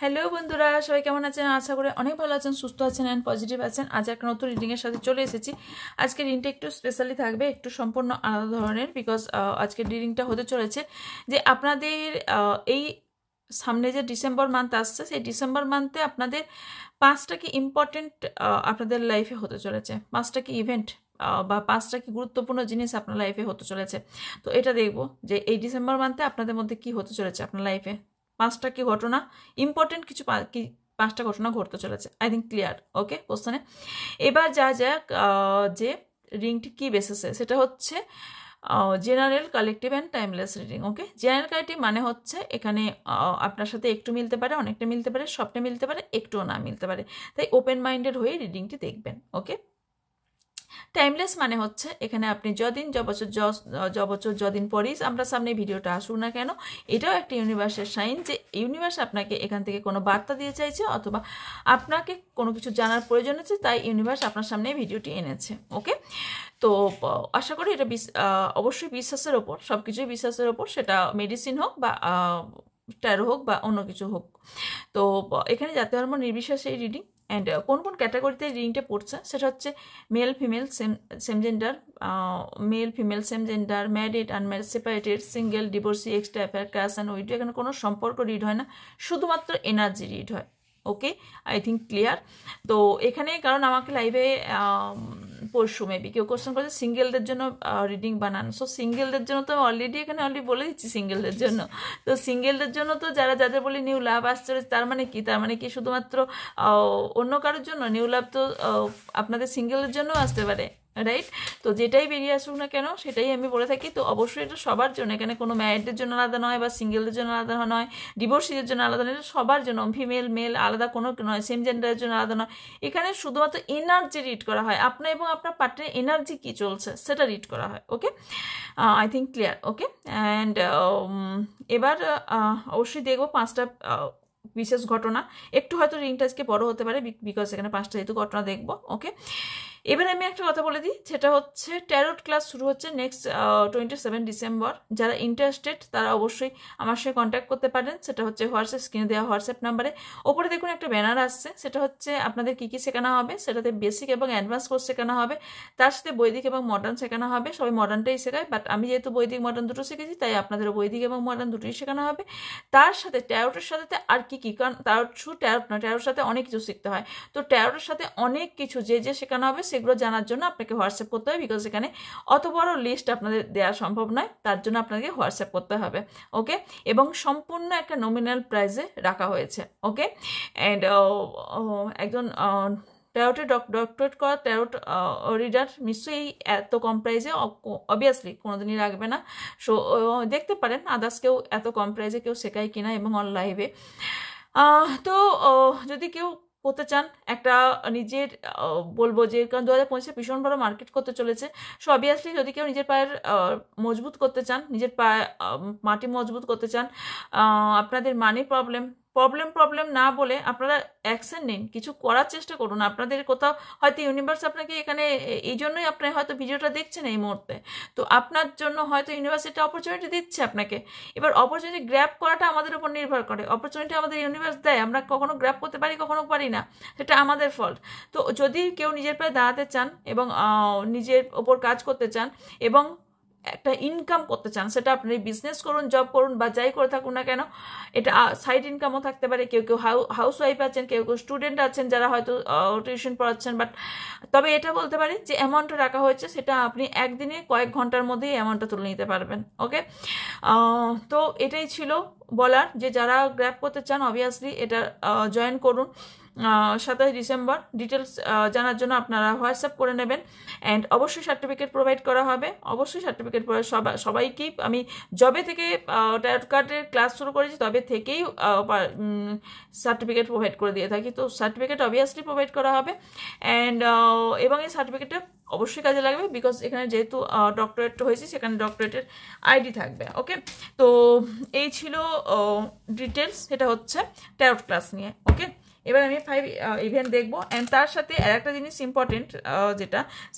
Hello বন্ধুরা, সবাই কেমন আছেন? আশা করি অনেক ভালো আছেন, সুস্থ আছেন অ্যান্ড পজিটিভ আছেন। আজ একটা নতুন রিডিংয়ের সাথে চলে এসেছি। আজকের রিডিংটা একটু স্পেশালি থাকবে, একটু সম্পূর্ণ আলাদা ধরনের, বিকজ আজকের রিডিংটা হতে চলেছে যে আপনাদের এই সামনে যে ডিসেম্বর মান্থ আসছে, সেই ডিসেম্বর মান্থে আপনাদের 5টা কি ইম্পর্টেন্ট আপনাদের লাইফে হতে চলেছে, 5টা কি ইভেন্ট বা 5টা কি গুরুত্বপূর্ণ জিনিস আপনার লাইফে হতে চলেছে। তো এটা দেখবো যে এই ডিসেম্বর মান্থে আপনাদের মধ্যে কি হতে চলেছে আপনার লাইফে, 5টা কি ঘটনা, ইম্পর্টেন্ট কিছু কি 5টা ঘটনা ঘটতে চলেছে। I think clear? ওকে কোশ্চেনে এবার যা যাক, যে রিংটি কি বেসেসে, সেটা হচ্ছে general, collective and timeless reading. Okay, general collective মানে হচ্ছে এখানে আপনার সাথে একটু মিলতে পারে, অনেকটা মিলতে পারে, সবটা মিলতে পারে, একটুও না মিলতে পারে, তাই ওপেন মাইন্ডেড হয়ে রিডিংটি দেখবেন। ওকে, টাইমলেস মানে হচ্ছে এখানে আপনি যবছর যদিন পরেই আমরা সামনে ভিডিওটা আসুক না কেন, এটাও একটা ইউনিভার্সের সাইন যে ইউনিভার্স আপনাকে এখান থেকে কোনো বার্তা দিয়ে চাইছে, অথবা আপনাকে কোনো কিছু জানার প্রয়োজন আছে, তাই ইউনিভার্স আপনার সামনে ভিডিওটি এনেছে। ওকে, তো আশা করি এটা অবশ্যই বিশ্বাসের ওপর, সব কিছুই বিশ্বাসের ওপর, সেটা মেডিসিন হোক বা ট্যারো হোক বা অন্য কিছু হোক। তো এখানে জাতীয় ধর্ম নির্বিশেষে এই রিডিং। অ্যান্ড কোন কোন ক্যাটাগরিতে রিডিংটা পড়ছে সেটা হচ্ছে male female same gender, male female same gender, married unmarried, separated, single, divorcee, extra affair, cash and widow. এখানে কোনো সম্পর্ক রিড হয় না, শুধুমাত্র এনার্জি রিড হয়। Okay, I think clear. তো এখানে কারণ আমাকে লাইভে পরশু মেবি কেউ কোশ্চেন করেছে সিঙ্গেলদের জন্য রিডিং বানান। সো সিঙ্গেলদের জন্য তো অলরেডি এখানে বলে দিচ্ছি সিঙ্গেলদের জন্য। তো সিঙ্গেলদের জন্য তো যাদের বলি নিউ লাভ আসছে, তার মানে কি শুধুমাত্র অন্য কারোর জন্য? নিউ লাভ তো আপনাদের সিঙ্গেলের জন্য আসতে পারে, রাইট? তো যেটাই বেরিয়ে আসুক না কেন সেটাই আমি বলে থাকি। তো অবশ্যই এটা সবার জন্য, এখানে কোনো ম্যারিডদের জন্য আলাদা নয় বা সিঙ্গেলদের জন্য আলাদা নয়, ডিভোর্সিদের জন্য আলাদা নয়, এটা সবার জন্য, ফিমেল মেল আলাদা কোনো নয়, সেম জেন্ডারের জন্য আলাদা নয়। এখানে শুধুমাত্র এনার্জি রিড করা হয়, আপনার এবং আপনার পার্টনারের এনার্জি কী চলছে সেটা রিড করা হয়। Okay, I think clear. Okay, and এবার অবশ্যই দেখবো 5টা বিশেষ ঘটনা। একটু হয়তো রিংটা আজকে বড় হতে পারে, বিকজ এখানে 5টা যেহেতু ঘটনা দেখবো। ওকে, এবার আমি একটা কথা বলে দিই, সেটা হচ্ছে ট্যারোট ক্লাস শুরু হচ্ছে নেক্সট 27 ডিসেম্বর। যারা ইন্টারেস্টেড তারা অবশ্যই আমার সাথে কন্ট্যাক্ট করতে পারেন। সেটা হচ্ছে হোয়াটসঅ্যাপ, স্ক্রিনে দেওয়া হোয়াটসঅ্যাপ নাম্বারে। ওপরে দেখুন একটা ব্যানার আসছে, সেটা হচ্ছে আপনাদের কী কী শেখানো হবে। সেটাতে বেসিক এবং অ্যাডভান্স কোর্স শেখানো হবে, তার সাথে বৈদিক এবং মডার্ন শেখানো হবে। সবাই মডার্নটাই শেখায়, বাট আমি যেহেতু বৈদিক মডার্ন দুটো শিখেছি, তাই আপনাদেরও বৈদিক এবং মডার্ন দুটোই শেখানো হবে। তার সাথে ট্যারোটের সাথে আর কী কী, কারণ ট্যারোট না, ট্যারোর সাথে অনেক কিছু শিখতে হয়। তো ট্যারোটের সাথে অনেক কিছু যে শেখানো হবে সেগুলো জানার জন্য আপনাকে হোয়াটসঅ্যাপ করতে হবে, বিকজ এখানে অত বড় লিস্ট আপনাদের দেওয়া সম্ভব নয়, তার জন্য আপনাকে হোয়াটসঅ্যাপ করতে হবে। ওকে, এবং সম্পূর্ণ একটা নমিনাল প্রাইসে রাখা হয়েছে। ওকে, অ্যান্ড একজন ট্যারোটে ডক্টরেট করা ট্যারোট রিডার নিশ্চয়ই এত কম প্রাইসে অবভিয়াসলি কোনোদিনই রাখবে না। সো দেখতে পারেন আদার্স কেউ এত কম প্রাইসে কেউ শেখায় কিনা এবং অন লাইভে। তো যদি কেউ করতে চান একটা নিজের, বলবো যে কারণ 2025 ভীষণ বড় মার্কেট করতে চলেছে। সো অবভিয়াসলি যদি কেউ নিজের পায়ের মজবুত করতে চান, নিজের পায়ে মাটি মজবুত করতে চান, আপনাদের মানি প্রবলেম না বলে আপনারা অ্যাকশন নিন, কিছু করার চেষ্টা করুন। আপনাদের কোথাও হয়তো ইউনিভার্স আপনাকে এখানে এই জন্যই আপনি হয়তো ভিডিওটা দেখছেন এই মুহূর্তে, তো আপনার জন্য হয়তো ইউনিভার্স একটা অপরচুনিটি দিচ্ছে আপনাকে। এবার অপরচুনিটি গ্র্যাব করাটা আমাদের উপর নির্ভর করে। অপরচুনিটি আমাদের ইউনিভার্স দেয়, আমরা কখনো গ্র্যাব করতে পারি, কখনো পারি না, সেটা আমাদের ফল্ট। তো যদি কেউ নিজের পায়ে দাঁড়াতে চান এবং নিজের ওপর কাজ করতে চান এবং একটা ইনকাম করতে চান, সেটা আপনি বিজনেস করুন, জব করুন বা যাই করে থাকুন না কেন, এটা সাইড ইনকামও থাকতে পারে। কেউ হাউস ওয়াইফ আছেন, কেউ স্টুডেন্ট আছেন যারা হয়তো টিউশন পড়াচ্ছেন, বাট তবে এটা বলতে পারি যে অ্যামাউন্টটা রাখা হয়েছে সেটা আপনি একদিনে কয়েক ঘন্টার মধ্যেই অ্যামাউন্টটা তুলে নিতে পারবেন। ওকে, তো এটাই ছিল বলার, যে যারা গ্র্যাব করতে চান অবভিয়াসলি এটা জয়েন করুন। 27 ডিসেম্বর ডিটেলস জানার জন্য আপনারা হোয়াটসঅ্যাপ করে নেবেন। অ্যান্ড অবশ্যই সার্টিফিকেট প্রোভাইড করা হবে, অবশ্যই সার্টিফিকেট সবাইকেই। আমি যবে থেকে ট্যারোট কার্ডের ক্লাস শুরু করেছি তবে থেকেই সার্টিফিকেট প্রোভাইড করে দিয়ে থাকি। তো সার্টিফিকেট অবভিয়াসলি প্রোভাইড করা হবে। অ্যান্ড এবং এই সার্টিফিকেটটা অবশ্যই কাজে লাগবে, বিকজ এখানে যেহেতু ডক্টরেট হয়েছে সেখানে ডক্টরেটের আইডি থাকবে। ওকে, তো এই ছিল ডিটেলস, এটা হচ্ছে ট্যারোট ক্লাস নিয়ে। ওকে, এবার আমি 5 ইভেন্ট দেখবো। অ্যান্ড তার সাথে আর একটা জিনিস ইম্পর্টেন্ট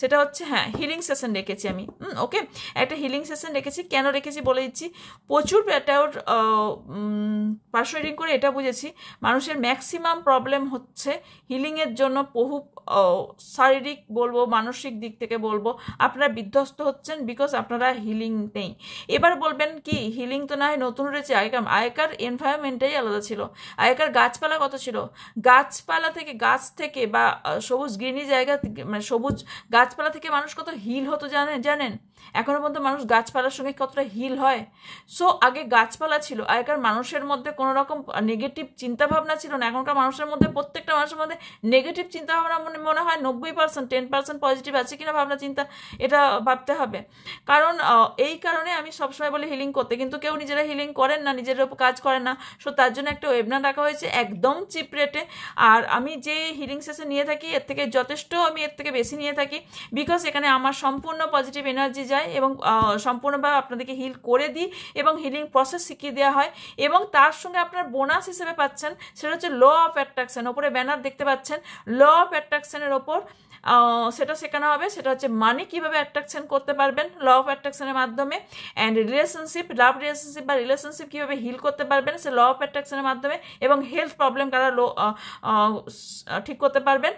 সেটা হচ্ছে হ্যাঁ হিলিং সেশন রেখেছি আমি। ওকে, একটা হিলিং সেশন রেখেছি। কেন রেখেছি বলে দিচ্ছি। প্রচুর প্যাটাউর পার্শ্ব রিডিং করে এটা বুঝেছি মানুষের ম্যাক্সিমাম প্রবলেম হচ্ছে হিলিংয়ের জন্য বহু শারীরিক বলবো, মানসিক দিক থেকে বলবো আপনারা বিধ্বস্ত হচ্ছেন বিকজ আপনারা হিলিং নেই। এবার বলবেন কি হিলিং তো না হয় নতুন রয়েছে, আগেকার এনভায়রনমেন্টটাই আলাদা ছিল। আগেকার গাছপালা কত ছিল, গাছপালা থেকে গাছ থেকে বা সবুজ গ্রিনি জায়গা থেকে মানে সবুজ গাছপালা থেকে মানুষ কত হিল হতো জানেন? এখনো পর্যন্ত মানুষ গাছপালার সঙ্গে কতটা হিল হয়। সো আগে গাছপালা ছিল, আগেকার মানুষের মধ্যে কোনো রকম নেগেটিভ চিন্তাভাবনা ছিল না। এখনকার মানুষের মধ্যে প্রত্যেকটা মানুষের মধ্যে নেগেটিভ চিন্তাভাবনা মনে হয় 90%, 10% পজিটিভ আছে কিনা ভাবনা চিন্তা, এটা ভাবতে হবে। কারণ এই কারণে আমি সবসময় বলি হিলিং করতে, কিন্তু কেউ নিজেরা হিলিং করেন না, নিজের উপর কাজ করেন না। সো তার জন্য একটা ওয়েবিনার রাখা হয়েছে একদম চিপ রেটে। আর আমি যে হিলিং সেশন নিয়ে থাকি এর থেকে যথেষ্ট আমি এর থেকে বেশি নিয়ে থাকি বিকজ এখানে আমার সম্পূর্ণ পজিটিভ এনার্জি যায় এবং সম্পূর্ণভাবে আপনাদেরকে হিল করে দিই এবং হিলিং প্রসেস শিখিয়ে দেওয়া হয়। এবং তার সঙ্গে আপনার বোনাস হিসেবে পাচ্ছেন সেটা হচ্ছে ল অফ অ্যাট্রাকশন। ওপরে ব্যানার দেখতে পাচ্ছেন, ল অফ অ্যাট্রাকশনের ওপর সেটা শেখানো হবে। সেটা হচ্ছে মানি কীভাবে অ্যাট্রাকশন করতে পারবেন ল অফ অ্যাট্রাকশনের মাধ্যমে, অ্যান্ড রিলেশনশিপ, লাভ রিলেশনশিপ বা রিলেশনশিপ কীভাবে হিল করতে পারবেন সে ল অফ অ্যাট্রাকশনের মাধ্যমে, এবং হেলথ প্রবলেম কারা ঠিক করতে পারবেন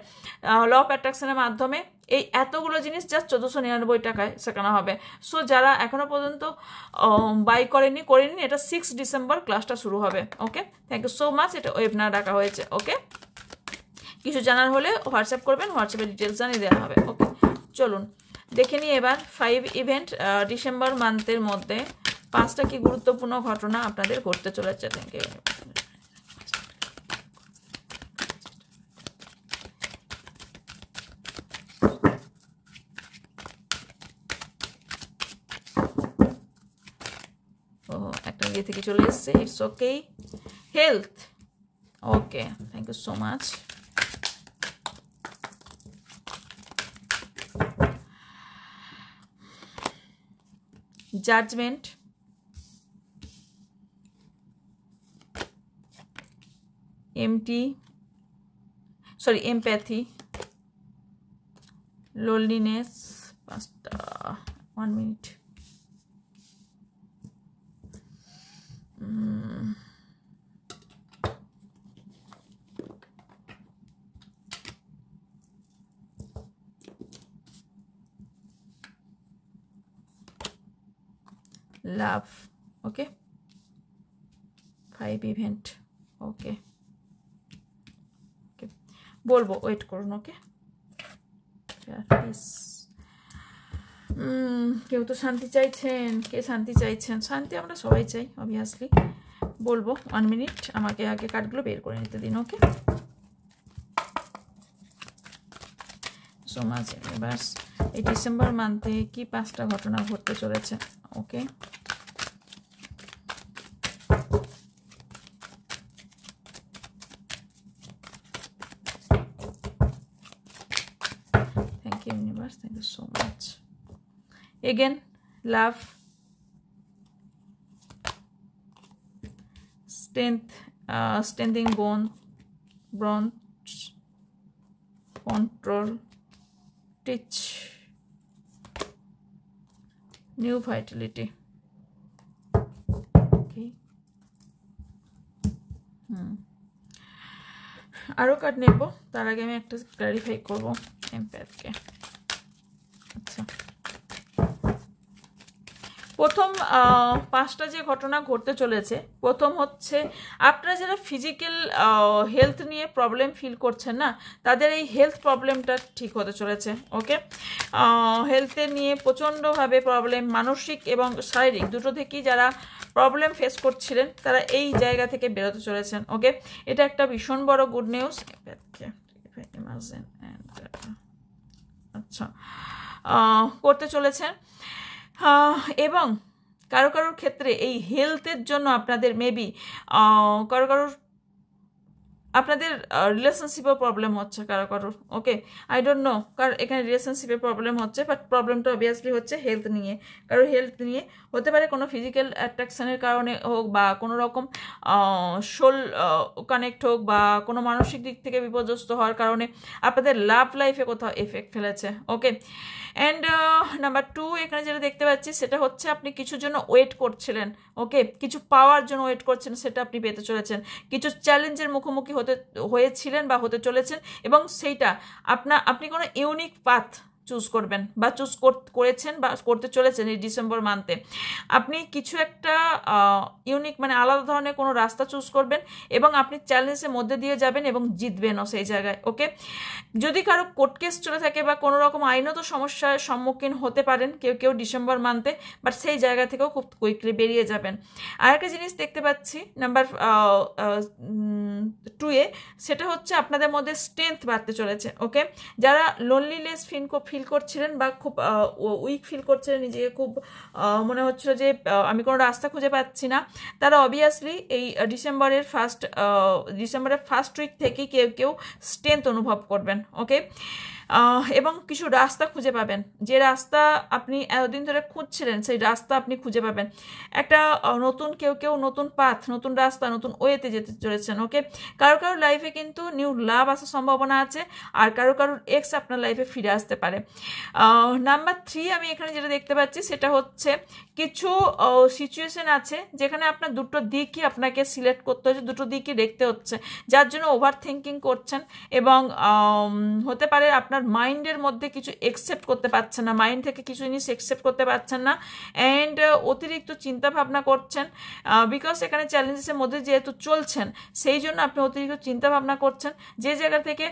ল অফ অ্যাট্রাকশনের মাধ্যমে। এই এতগুলো জিনিস জাস্ট 1499 টাকায় শেখানো হবে। সো যারা এখনও পর্যন্ত বাই করেনি, এটা 6 ডিসেম্বর ক্লাসটা শুরু হবে। ওকে, থ্যাংক ইউ সো মাচ। এটা ওয়েবিনার রাখা হয়েছে। ওকে, কিছু জানার হলে হোয়াটসঅ্যাপ করবেন, হোয়াটসঅ্যাপে ডিটেলস জানিয়ে দেওয়া হবে। ওকে, চলুন দেখে নিই এবার 5 ইভেন্ট ডিসেম্বর মান্থের মধ্যে 5টা কি গুরুত্বপূর্ণ ঘটনা আপনাদের ঘটতে চলেছে। Thank you. একটা ইয়ে থেকে চলে এসছে, it's okay. Health, okay, thank you so much. Judgement, empathy, loneliness, 1 minute, love. Okay, 5 event. Okay okay, বলবো, ওয়েট করুন। ওকে, কেউ তো শান্তি চাইছেন। কে শান্তি চাইছেন? শান্তি আমরা সবাই চাই অবভিয়াসলি। বলবো 1 মিনিট, আমাকে আগে কার্ডগুলো বের করে নিতে দিন। ওকে, সো মাচ। এবার এই ডিসেম্বর মান্থে কি 5টা ঘটনা ঘটতে চলেছে। ওকে, thank you universe, thank you so much. Again, love, strength, strengthening bonds, control, teach, new vitality. Okay. আরও কার্ড নেব, তার আগে আমি একটা ক্লারিফাই করবো এমপ্যাথকে। আচ্ছা, প্রথম 5টা যে ঘটনা ঘটতে চলেছে, প্রথম হচ্ছে আপনারা যারা ফিজিক্যাল হেলথ নিয়ে প্রবলেম ফিল করছেন না, তাদের এই হেলথ প্রবলেমটা ঠিক হতে চলেছে। ওকে, হেলথের নিয়ে প্রচণ্ডভাবে প্রবলেম, মানসিক এবং শারীরিক দুটো থেকেই যারা প্রবলেম ফেস করছিলেন তারা এই জায়গা থেকে বেরোতে চলেছেন। ওকে, এটা একটা ভীষণ বড় গুড নিউজ। আচ্ছা, করতে চলেছেন। এবং কারোর ক্ষেত্রে এই হেলথের জন্য আপনাদের মেবি কারোর আপনাদের রিলেশনশিপেও প্রবলেম হচ্ছে কারো কারোর, ওকে, আই ডোন্ট নো কার এখানে রিলেশনশিপে প্রবলেম হচ্ছে, বাট প্রবলেমটা অবভিয়াসলি হচ্ছে হেলথ নিয়ে, কারোর হেলথ নিয়ে হতে পারে, কোনো ফিজিক্যাল অ্যাট্রাকশনের কারণে হোক বা কোনো রকম সোল কানেক্ট হোক বা কোনো মানসিক দিক থেকে বিপর্যস্ত হওয়ার কারণে আপনাদের লাভ লাইফে কোথাও এফেক্ট ফেলেছে, ওকে। অ্যান্ড নাম্বার 2 এখানে যেটা দেখতে পাচ্ছি সেটা হচ্ছে আপনি কিছুর জন্য ওয়েট করছিলেন, ওকে, কিছু পাওয়ার জন্য ওয়েট করছেন, সেটা আপনি পেতে চলেছেন, কিছু চ্যালেঞ্জের মুখোমুখি হয়েছিলেন বা হতে চলেছেন, এবং সেইটা আপনি কোনো ইউনিক পাথ চুজ করবেন বা চুজ করেছেন বা করতে চলেছেন এই ডিসেম্বর মান্থে। আপনি কিছু একটা ইউনিক মানে আলাদা ধরনের কোনো রাস্তা চুজ করবেন এবং আপনি চ্যালেঞ্জের মধ্যে দিয়ে যাবেন এবং জিতবেনও সেই জায়গায়, ওকে। যদি কারো কোর্ট কেস চলে থাকে বা কোনো রকম আইনত সমস্যার সম্মুখীন হতে পারেন কেউ কেউ ডিসেম্বর মান্থে, বাট সেই জায়গা থেকেও খুব কুইকলি বেরিয়ে যাবেন। আরেকটা জিনিস দেখতে পাচ্ছি নাম্বার 2-এ, সেটা হচ্ছে আপনাদের মধ্যে স্ট্রেংথ বাড়তে চলেছে, ওকে। যারা লোনলিনেস ফিল করছিলেন বা খুব উইক ফিল করছিলেন, নিজেকে খুব মনে হচ্ছিল যে আমি কোনো রাস্তা খুঁজে পাচ্ছি না, তারা অবভিয়াসলি এই ডিসেম্বরের ফার্স্ট উইক থেকেই কেউ কেউ স্ট্রেংথ অনুভব করবেন, ওকে, এবং কিছু রাস্তা খুঁজে পাবেন, যে রাস্তা আপনি এতদিন ধরে খুঁজছিলেন সেই রাস্তা আপনি খুঁজে পাবেন। একটা নতুন কেউ নতুন পাথ, নতুন রাস্তা, নতুন ওয়েতে যেতে চলেছেন, ওকে। কারো কারোর লাইফে কিন্তু নিউ লাভ আসার সম্ভাবনা আছে, আর কারো কারোর এক্স আপনার লাইফে ফিরে আসতে পারে। নাম্বার 3 আমি এখানে যেটা দেখতে পাচ্ছি সেটা হচ্ছে কিছু সিচুয়েশন আছে যেখানে আপনার দুটো দিকই আপনাকে সিলেক্ট করতে হচ্ছে, দুটো দিকই দেখতে হচ্ছে, যার জন্য ওভার থিঙ্কিং করছেন এবং হতে পারে আপনার মাইন্ডের মধ্যে কিছু একসেপ্ট করতে পারছেন না, মাইন্ড থেকে কিছু জিনিস একসেপ্ট করতে পারছেন না, অ্যান্ড অতিরিক্ত চিন্তা ভাবনা করছেন, বিকজ এখানে চ্যালেঞ্জেসের মধ্যে যেহেতু চলছেন সেই জন্য আপনি অতিরিক্ত চিন্তা ভাবনা করছেন, যে জায়গা থেকে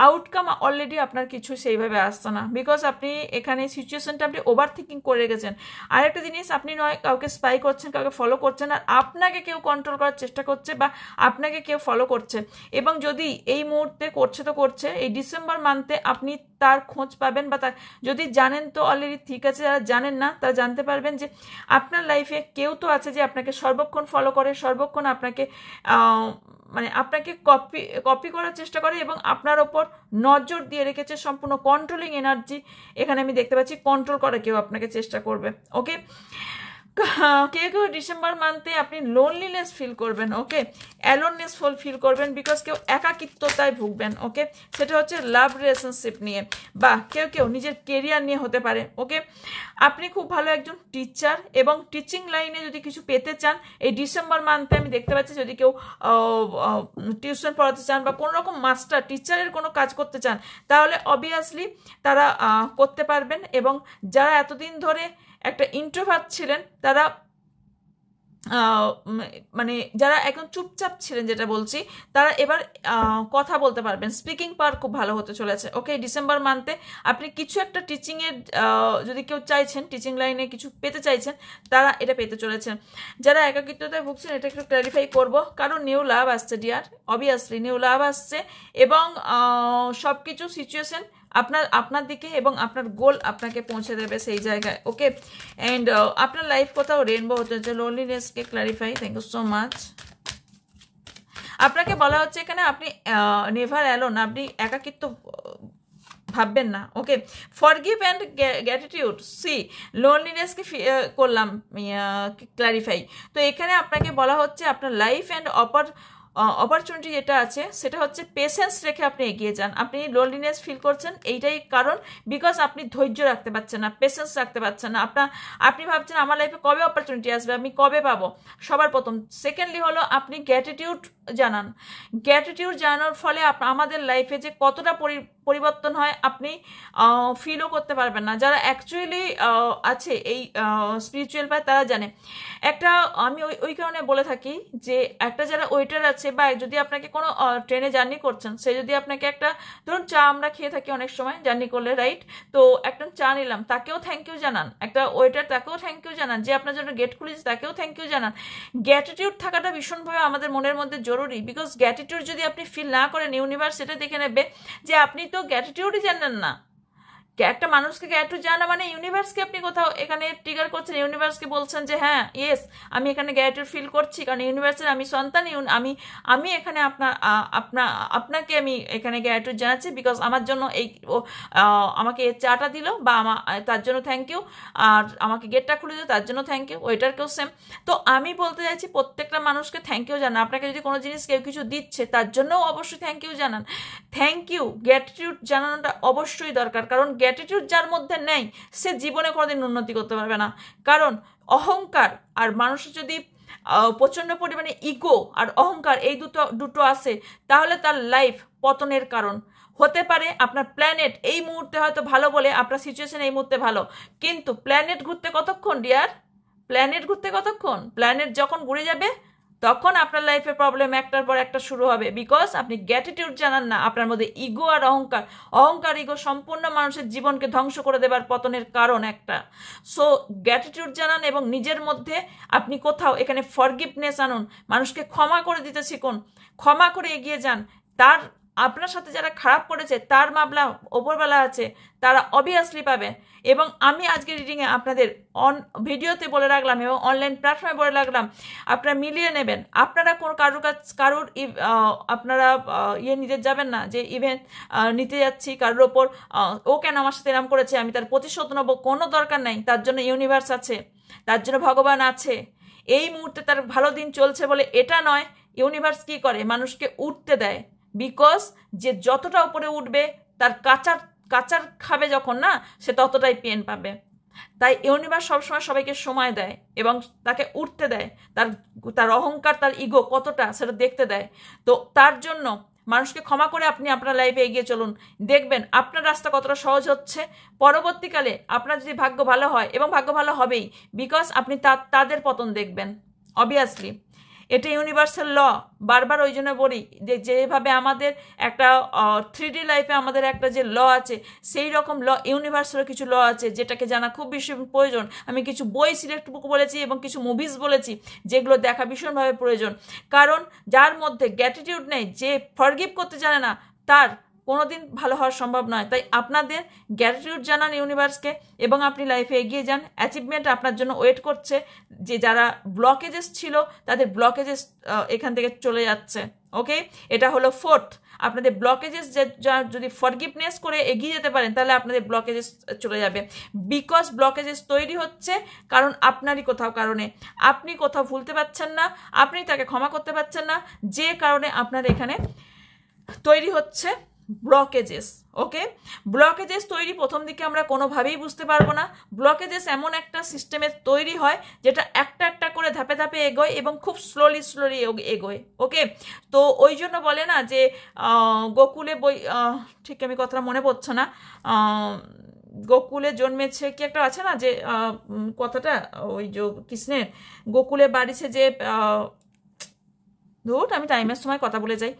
আউটকাম অলরেডি আপনার কিছু সেইভাবে আসছে না, বিকজ আপনি এখানে সিচুয়েশনটা আপনি ওভার থিঙ্কিং করে রেখেছেন। আরেকটা জিনিস, আপনি নয় কাউকে স্পাই করছেন, কাউকে ফলো করছেন, আর আপনাকে কেউ কন্ট্রোল করার চেষ্টা করছে বা আপনাকে কেউ ফলো করছে, এবং যদি এই মুহূর্তে করছে তো করছে, এই ডিসেম্বর মান্থে আপনি তার খোঁজ পাবেন বা তার যদি জানেন তো অলরেডি ঠিক আছে, যারা জানেন না তারা জানতে পারবেন যে আপনার লাইফে কেউ তো আছে যে আপনাকে সর্বক্ষণ ফলো করে, সর্বক্ষণ আপনাকে মানে আপনাকে কপি করার চেষ্টা করে এবং আপনার ওপর নজর দিয়ে রেখেছে, সম্পূর্ণ কন্ট্রোলিং এনার্জি এখানে আমি দেখতে পাচ্ছি, কন্ট্রোল করা কেউ আপনাকে চেষ্টা করবে, ওকে। কেউ কেউ ডিসেম্বর মান্থে আপনি লোনলিনেস ফিল করবেন, ওকে, অ্যালোননেস ফিল করবেন, বিকজ কেউ একাকিত্বতায় ভুগবেন, ওকে, সেটা হচ্ছে লাভ রিলেশনশিপ নিয়ে বা কেউ কেউ নিজের কেরিয়ার নিয়ে হতে পারে, ওকে। আপনি খুব ভালো একজন টিচার এবং টিচিং লাইনে যদি কিছু পেতে চান এই ডিসেম্বর মান্থে আমি দেখতে পাচ্ছি, যদি কেউ টিউশন পড়াতে চান বা কোনো রকম মাস্টার টিচারের কোনো কাজ করতে চান তাহলে অবভিয়াসলি তারা করতে পারবেন, এবং যারা এতদিন ধরে একটা ইন্ট্রোভার্ট ছিলেন তারা মানে যারা এখন চুপচাপ ছিলেন যেটা বলছি, তারা এবার কথা বলতে পারবেন, স্পিকিং পাওয়ার খুব ভালো হতে চলেছে, ওকে। ডিসেম্বর মান্থে আপনি কিছু একটা টিচিংয়ের যদি কেউ চাইছেন, টিচিং লাইনে কিছু পেতে চাইছেন, তারা এটা পেতে চলেছেন। যারা একাকিত্বতায় ভুগছেন এটা একটু ক্ল্যারিফাই করব, কারণ নিউ লাভ আসছে ডিয়ার, অবভিয়াসলি নিউ লাভ আসছে, এবং সব কিছু সিচুয়েশন আপনার দিকে এবং আপনার গোল আপনাকে পৌঁছে দেবে সেই জায়গায়, ওকে। অ্যান্ড আপনার লাইফ কোথাও রেনবো হতে হচ্ছে, লোনলিনেসকে clarify, thank you so much. আপনাকে বলা হচ্ছে এখানে আপনি নেভার অ্যালোন, আপনি একাকিত্ব ভাববেন না, ওকে। ফরগিভ অ্যান্ড গ্র্যাটিটিউড, সি লোনলিনেসকে করলাম ক্ল্যারিফাই, তো এখানে আপনাকে বলা হচ্ছে আপনার লাইফ অ্যান্ড অপরচুনিটি যেটা আছে সেটা হচ্ছে পেশেন্স রেখে আপনি এগিয়ে যান। আপনি লোনলিনেস ফিল করছেন এইটাই কারণ, বিকজ আপনি ধৈর্য রাখতে পারছেন না, পেশেন্স রাখতে পারছেন না, আপনি ভাবছেন আমার লাইফে কবে অপরচুনিটি আসবে, আমি কবে পাবো, সবার প্রথম। সেকেন্ডলি হলো আপনি গ্র্যাটিটিউড জানানোর ফলে আমাদের লাইফে যে কতটা পরিবর্তন হয় আপনি ফিলও করতে পারবেন না। যারা অ্যাকচুয়ালি আছে এই স্পিরিচুয়াল পায় তারা জানে। একটা আমি ওই কারণে বলে থাকি যে একটা যারা ওয়েটার আছে বা যদি আপনাকে কোনো ট্রেনে জার্নি করছেন, সে যদি আপনাকে একটা ধরুন চা আমরা খেয়ে থাকি অনেক সময় জার্নি করলে, রাইট, তো একটা চা নিলাম, তাকেও থ্যাংক ইউ জানান, একটা ওয়েটার তাকেও থ্যাংক ইউ জানান, যে আপনার জন্য গেট খুলেছে তাকেও থ্যাংক ইউ জানান। গ্র্যাটিটিউড থাকাটা ভীষণভাবে আমাদের মনের মধ্যে জরুরি, বিকজ গ্র্যাটিটিউড যদি আপনি ফিল না করেন ইউনিভার্স সেটা দেখে নেবে যে আপনি তো গ্র্যাটিটিউডই জানেন না, একটা মানুষকে গ্র্যাটিটিউড জানা মানে ইউনিভার্সকে আপনি কোথাও এখানে ট্রিগার করছেন, ইউনিভার্সকে বলছেন যে হ্যাঁ ইয়েস আমি এখানে গ্র্যাটিটিউড ফিল করছি, কারণ ইউনিভার্সের আমি সন্তান, আমি এখানে আপনাকে আমি এখানে গ্র্যাটিটিউড জানাচ্ছি বিকজ আমার জন্য আমাকে এই চাটা দিল, বা তার জন্য থ্যাংক ইউ, আর আমাকে গেটটা খুলে দিল তার জন্য থ্যাংক ইউ, ওইটারকেও সেম। তো আমি বলতে চাইছি প্রত্যেকটা মানুষকে থ্যাংক ইউ জানান। আপনাকে যদি কোনো জিনিস কেউ কিছু দিচ্ছে তার জন্যও অবশ্যই থ্যাংক ইউ জানান। থ্যাংক ইউ গ্র্যাটিটিউড জানানোটা অবশ্যই দরকার, কারণ গ্র্যাটিটিউড যার মধ্যে নেই সে জীবনে কোনোদিন উন্নতি করতে পারবে না। কারণ অহংকার আর মানুষের যদি প্রচণ্ড পরিমাণে ইগো আর অহংকার এই দুটো আসে, তাহলে তার লাইফ পতনের কারণ হতে পারে। আপনার প্ল্যানেট এই মুহূর্তে হয়তো ভালো বলে আপনার সিচুয়েশন এই মুহূর্তে ভালো, কিন্তু প্ল্যানেট ঘুরতে কতক্ষণ ডিয়ার? প্ল্যানেট ঘুরতে কতক্ষণ? প্ল্যানেট যখন ঘুরে যাবে তখন আপনার লাইফে প্রবলেম একটার পর একটা শুরু হবে, বিকজ আপনি গ্র্যাটিটিউড জানান না। আপনার মধ্যে ইগো আর অহংকার ইগো সম্পূর্ণ মানুষের জীবনকে ধ্বংস করে দেবার পতনের কারণ একটা। সো গ্র্যাটিটিউড জানান এবং নিজের মধ্যে আপনি কোথাও এখানে ফরগিভনেস আনুন, মানুষকে ক্ষমা করে দিতে শিখুন, ক্ষমা করে এগিয়ে যান। আপনার সাথে যারা খারাপ করেছে তার মামলা ওপরবেলা আছে, তারা অবভিয়াসলি পাবে। এবং আমি আজকে রিডিংয়ে আপনাদের ভিডিওতে বলে রাখলাম এবং অনলাইন প্ল্যাটফর্মে বলে রাখলাম, আপনারা মিলিয়ে নেবেন। আপনারা কারুর আপনারা নিতে যাবেন না যে ইভেন্ট নিতে যাচ্ছি কারোর ওপর, ও কেন আমার সাথে এরম করেছে আমি তার প্রতিশোধ নেবো, কোনো দরকার নাই। তার জন্য ইউনিভার্স আছে, তার জন্য ভগবান আছে। এই মুহূর্তে তার ভালো দিন চলছে বলে এটা নয়। ইউনিভার্স কি করে? মানুষকে উঠতে দেয়, বিকজ যে যতটা উপরে উঠবে তার কাচার খাবে যখন না, সে ততটাই পেন পাবে। তাই ইউনিভার্স সবসময় সবাইকে সময় দেয় এবং তাকে উঠতে দেয়, তার অহংকার তার ইগো কতটা সেটা দেখতে দেয়। তো তার জন্য মানুষকে ক্ষমা করে আপনি আপনার লাইফে এগিয়ে চলুন, দেখবেন আপনার রাস্তা কতটা সহজ হচ্ছে। পরবর্তীকালে আপনার যদি ভাগ্য ভালো হয়, এবং ভাগ্য ভালো হবেই, বিকজ আপনি তাদের পতন দেখবেন অবভিয়াসলি। এটা ইউনিভার্সাল ল। বারবার ওই জন্য বলি যে যেভাবে আমাদের একটা 3D লাইফে আমাদের একটা যে ল আছে, সেই রকম ল ইউনিভার্সালও কিছু ল আছে যেটাকে জানা খুব বেশি প্রয়োজন। আমি কিছু বই সিলেক্ট বলেছি এবং কিছু মুভিজ বলেছি যেগুলো দেখা ভীষণভাবে প্রয়োজন। কারণ যার মধ্যে গ্র্যাটিটিউড নেই, যে ফরগিভ করতে জানে না, তার কোনোদিন ভালো হওয়া সম্ভব নয়। তাই আপনাদের গ্র্যাটিটিউড জানান ইউনিভার্সকে এবং আপনি লাইফে এগিয়ে যান। অ্যাচিভমেন্ট আপনার জন্য ওয়েট করছে। যে যারা ব্লকেজেস ছিল তাদের ব্লকেজেস এখান থেকে চলে যাচ্ছে। ওকে, এটা হলো 4th। আপনাদের ব্লকেজেস যদি ফরগিভনেস করে এগিয়ে যেতে পারেন তাহলে আপনাদের ব্লকেজেস চলে যাবে। বিকজ ব্লকেজেস তৈরি হচ্ছে কারণ আপনারই কোথাও কারণে, আপনি কোথাও ভুলতে পারছেন না, আপনি তাকে ক্ষমা করতে পারছেন না, যে কারণে আপনার এখানে তৈরি হচ্ছে ব্লকেজেস। ওকে, ব্লকেজেস তৈরি প্রথম দিকে আমরা কোনোভাবেই বুঝতে পারবো না। ব্লকেজেস এমন একটা সিস্টেমের তৈরি হয় যেটা একটা একটা করে ধাপে ধাপে এগোয় এবং খুব স্লোলি এগোয়। ওকে, তো ওই জন্য বলে না যে গোকুলে ঠিক আমি কথাটা মনে পড়ছে না, গোকুলে জন্মেছে কি একটা আছে না যে কথাটা, ওই যে কৃষ্ণের গোকুলে বাড়িছে যে আমি টাইমের সময় কথা বলে যাই।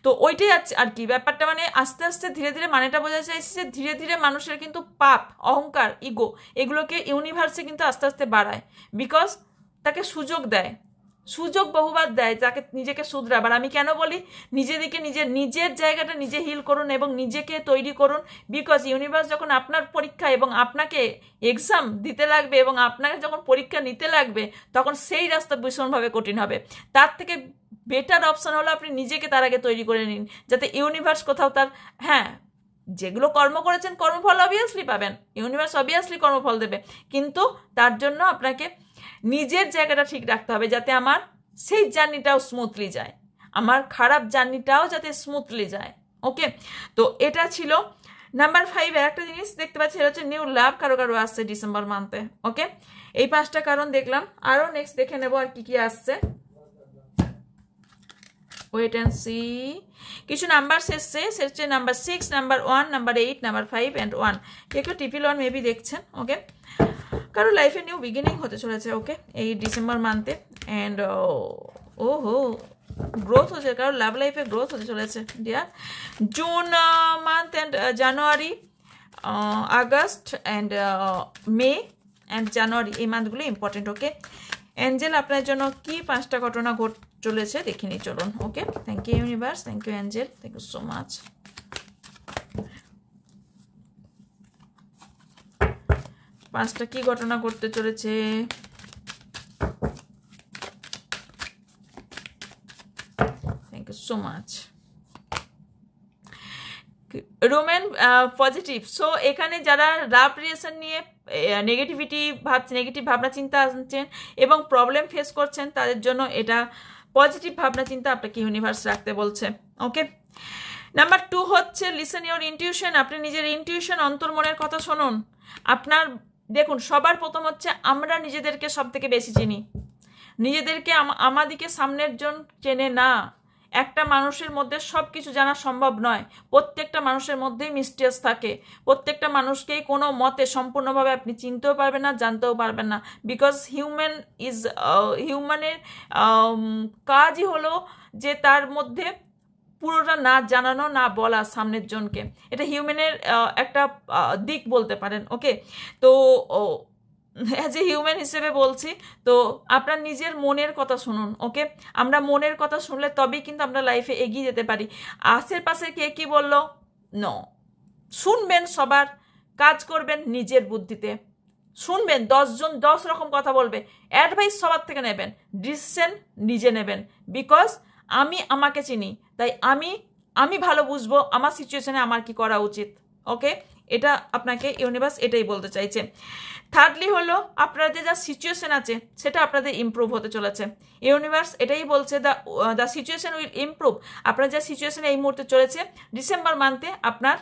তো ওইটাই আছে আর কি ব্যাপারটা, মানে আস্তে আস্তে ধীরে ধীরে মানেটা বোঝা চাইছে যে ধীরে ধীরে মানুষের কিন্তু পাপ, অহংকার, ইগো এগুলোকে ইউনিভার্সে কিন্তু আস্তে আস্তে বাড়ায়, বিকজ তাকে সুযোগ বহুবার দেয় তাকে নিজেকে শুধরাবার। আমি কেন বলি, নিজের জায়গাটা নিজে হিল করুন এবং নিজেকে তৈরি করুন। বিকজ ইউনিভার্স যখন আপনার পরীক্ষা এবং আপনাকে এক্সাম দিতে লাগবে এবং আপনাকে যখন পরীক্ষা নিতে লাগবে, তখন সেই রাস্তা ভীষণভাবে কঠিন হবে। তার থেকে বেটার অপশন হলো আপনি নিজেকে তার আগে তৈরি করে নিন, যাতে ইউনিভার্স কোথাও তার, হ্যাঁ যেগুলো কর্ম করেছেন কর্মফল অবভিয়াসলি পাবেন, ইউনিভার্স অবভিয়াসলি কর্মফল দেবে, কিন্তু তার জন্য আপনাকে নিজের জায়গাটা ঠিক রাখতে হবে যাতে আমার সেই জার্নিটাও স্মুথলি যায়, আমার খারাপ জার্নিটাও যাতে স্মুথলি যায়। ওকে, তো এটা ছিল নাম্বার 5। একটা জিনিস দেখতে পাচ্ছি, এটা হচ্ছে নিউ লাভ কারো কারো আসছে ডিসেম্বর মান্থে। ওকে, এই 5টা কারণ দেখলাম, আরও নেক্সট দেখে নেবো আর কি কি আসছে। Wait and see. কিছু নাম্বার এসছে, সে হচ্ছে number 6, number 1, number 8, number 5 and 1। কেউ টিপিল 1 মেবি দেখছেন। ওকে, কারো লাইফে নিউ বিগিনিং হতে চলেছে। ওকে, এই ডিসেম্বর মান্থে অ্যান্ড ওহো গ্রোথ হচ্ছে, কারো লাভ লাইফে গ্রোথ হতে চলেছে dear. June month and January, August and May and January, এই মান্থগুলো ইম্পর্টেন্ট। ওকে, অ্যাঞ্জেল আপনার জন্য কি 5টা ঘটনা চলেছে দেখিনি, চলুন। Okay, thank you universe, thank you angel, thank you so much. 5টা কি ঘটনা ঘটতে চলেছে? Thank you so much. Roman positive. So এখানে যারা রাফ রিলেশন নিয়ে নেগেটিভিটি ভাবছেন, নেগেটিভ ভাবনা চিন্তা আনছেন এবং প্রবলেম ফেস করছেন, তাদের জন্য এটা পজিটিভ ভাবনা চিন্তা আপনাকে ইউনিভার্স রাখতে বলছে। ওকে, নাম্বার 2 হচ্ছে লিসেন ইওর ইনটিউশন। আপনি নিজের ইনটিউশন, অন্তর্মনের কথা শুনুন। আপনার দেখুন, সবার প্রথম হচ্ছে আমরা নিজেদেরকে সব থেকে বেশি চিনি। নিজেদেরকে আমাদিকে সামনের জন চেনে না। একটা মানুষের মধ্যে সব কিছু জানা সম্ভব নয়। প্রত্যেকটা মানুষের মধ্যেই মিস্টেরিয়াস থাকে। প্রত্যেকটা মানুষকেই কোনো মতে সম্পূর্ণভাবে আপনি চিনতেও পারবেন না, জানতেও পারবেন না। বিকজ হিউম্যানের কাজই হলো যে তার মধ্যে পুরোটা না জানানো, না বলা সামনের জনকে। এটা হিউম্যানের একটা দিক বলতে পারেন। ওকে, তো অ্যাজ এ হিউম্যান হিসেবে বলছি, তো আপনার নিজের মনের কথা শুনুন। ওকে, আমরা মনের কথা শুনলে তবেই কিন্তু আমরা লাইফে এগিয়ে যেতে পারি। আশেপাশে কে কি বললো নো, শুনবেন সবার, কাজ করবেন নিজের বুদ্ধিতে। শুনবেন 10 জন 10 রকম কথা বলবে, অ্যাডভাইস সবার থেকে নেবেন, ডিসিশন নিজে নেবেন। বিকজ আমি আমাকে চিনি, তাই আমি ভালো বুঝবো আমার সিচুয়েশনে আমার কি করা উচিত। ওকে, এটা আপনাকে ইউনিভার্স এটাই বলতে চাইছে। থার্ডলি হলো আপনাদের যা সিচুয়েশন আছে সেটা আপনাদের ইমপ্রুভ হতে চলেছে। ইউনিভার্স এটাই বলছে দ্য সিচুয়েশন উইল ইমপ্রুভ। আপনার যা সিচুয়েশন এই মুহূর্তে চলেছে, ডিসেম্বর মান্থে আপনার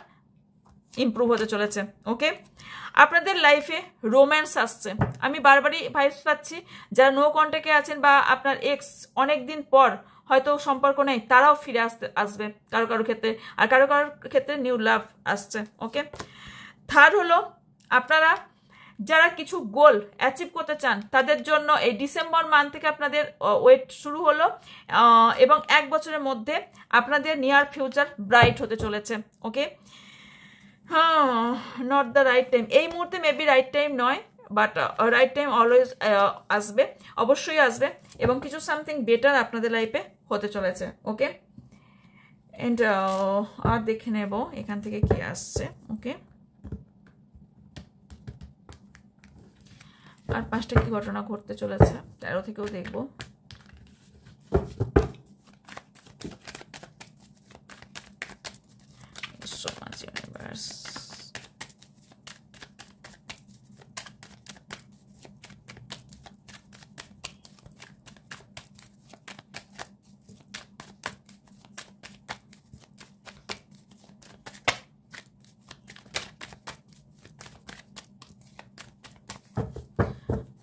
ইমপ্রুভ হতে চলেছে। ওকে, আপনাদের লাইফে রোম্যান্স আসছে। আমি বারবারই ভাইবস পাচ্ছি, যারা নো কন্ট্যাক্টে আছেন বা আপনার এক্স অনেক দিন পর হয়তো সম্পর্ক নেই, তারাও ফিরে আসবে কারো কারো ক্ষেত্রে, আর কারো কারোর ক্ষেত্রে নিউ লাভ আসছে। ওকে, থার্ড হলো আপনারা যারা কিছু গোল অ্যাচিভ করতে চান, তাদের জন্য এই ডিসেম্বর মান্থ থেকে আপনাদের ওয়েট শুরু হলো এবং 1 বছরের মধ্যে আপনাদের নিয়ার ফিউচার ব্রাইট হতে চলেছে। ওকে, হ্যাঁ, নট দ্য রাইট টাইম। এই মুহূর্তে মেবি রাইট টাইম নয়, বাট রাইট টাইম অলওয়েজ আসবে, অবশ্যই আসবে, এবং কিছু সামথিং বেটার আপনাদের লাইফে হতে চলেছে। ওকে, এন্ড আর দেখে নেব এখান থেকে কি আসছে। ওকে, আর 5টা কি ঘটনা ঘটতে চলেছে 13 থেকেও দেখবো। So much universe.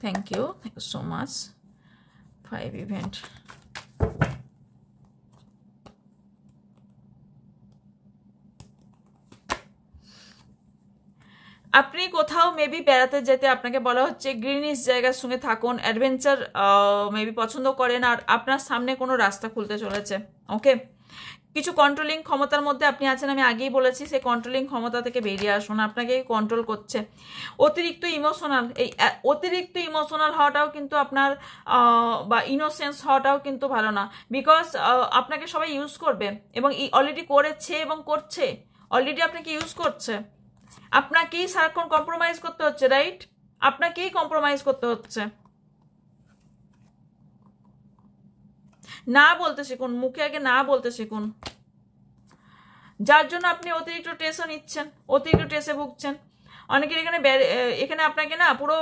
Thank you so much. 5 event. আপনি কোথাও মেবি বেড়াতে যেতে আপনাকে বলা হচ্ছে, গ্রিনিশ জায়গার সঙ্গে থাকুন, অ্যাডভেঞ্চার মেবি পছন্দ করেন, আর আপনার সামনে কোনো রাস্তা খুলতে চলেছে। ওকে, কিছু কন্ট্রোলিং ক্ষমতার মধ্যে আপনি আছেন, আমি আগেই বলেছি, সেই কন্ট্রোলিং ক্ষমতা থেকে বেরিয়ে আসুন। আপনাকে কন্ট্রোল করছে অতিরিক্ত ইমোশনাল। এই অতিরিক্ত ইমোশনাল হওয়াটাও কিন্তু আপনার বা ইনোসেন্স হওয়াটাও কিন্তু ভালো না। বিকজ আপনাকে সবাই ইউজ করবে এবং অলরেডি করেছে এবং করছে, অলরেডি আপনাকে ইউজ করছে। আপনাকেই সারাক্ষণ কম্প্রোমাইজ করতে হচ্ছে, রাইট? আপনাকেই কম্প্রোমাইজ করতে হচ্ছে। না বলতে শিখুন, মুখে আগে না বলতে শিখুন, যার জন্য আপনি অতিরিক্ত টেনশন নিচ্ছেন, অতিরিক্ত টেসে ভুগছেন। অনেকের এখানে আপনাকে না পুরো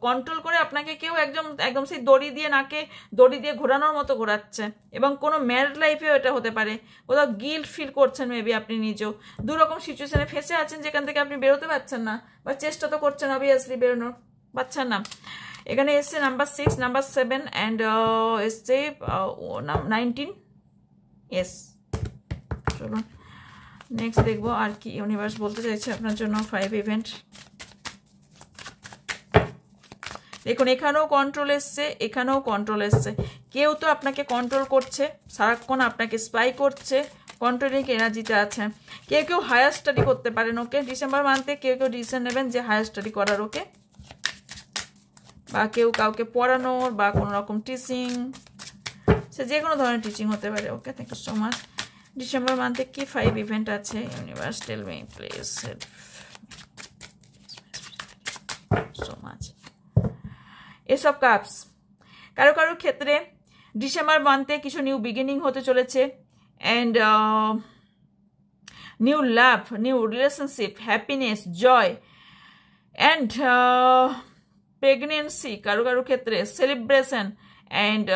কন্ট্রোল করে আপনাকে কেউ একদম সেই নাকে দড়ি দিয়ে ঘোরানোর মতো ঘোরাচ্ছে, এবং কোনো ম্যারিড লাইফেও এটা হতে পারে। কোথাও গিল্ট ফিল করছেন মেবি আপনি নিজেও। 2 রকম সিচুয়েশনে ফেসে আছেন যেখান থেকে আপনি বেরোতে পারছেন না, বা চেষ্টা তো করছেন অবভিয়াসলি, বেরোনোর পাচ্ছেন না। এখানে এসছে নাম্বার 6, নাম্বার 7 অ্যান্ড এসছে 19। ইয়েস, চলুন নেক্সট দেখবো আর কি ইউনিভার্স বলতে চাইছে আপনার জন্য। 5 ইভেন্ট দেখুন, এখানেও কন্ট্রোল এসছে, এখানেও কন্ট্রোল এসছে। কেউ তো আপনাকে কন্ট্রোল করছে, সারাক্ষণ আপনাকে স্পাই করছে, কন্ট্রোলিং এনার্জিতে আছে। কেউ কেউ হায়ার স্টাডি করতে পারেন। ওকে, ডিসেম্বর মান্থে কেউ কেউ ডিসিশন নেবেন যে হায়ার স্টাডি করার। ওকে, বা কেউ কাউকে পড়ানোর বা কোনো রকম টিচিং, সে যে কোনো ধরনের টিচিং হতে পারে। Okay, thank you so much. December মান্থে কি 5 ইভেন্ট আছে? Universe tell me please help. So much. Ace of cups, কারো কারোর ক্ষেত্রে ডিসেম্বর মান্থে কিছু নিউ বিগিনিং হতে চলেছে, and new love, new relationship, happiness, joy, and pregnancy, কারো কারো ক্ষেত্রে সেলিব্রেশন, অ্যান্ড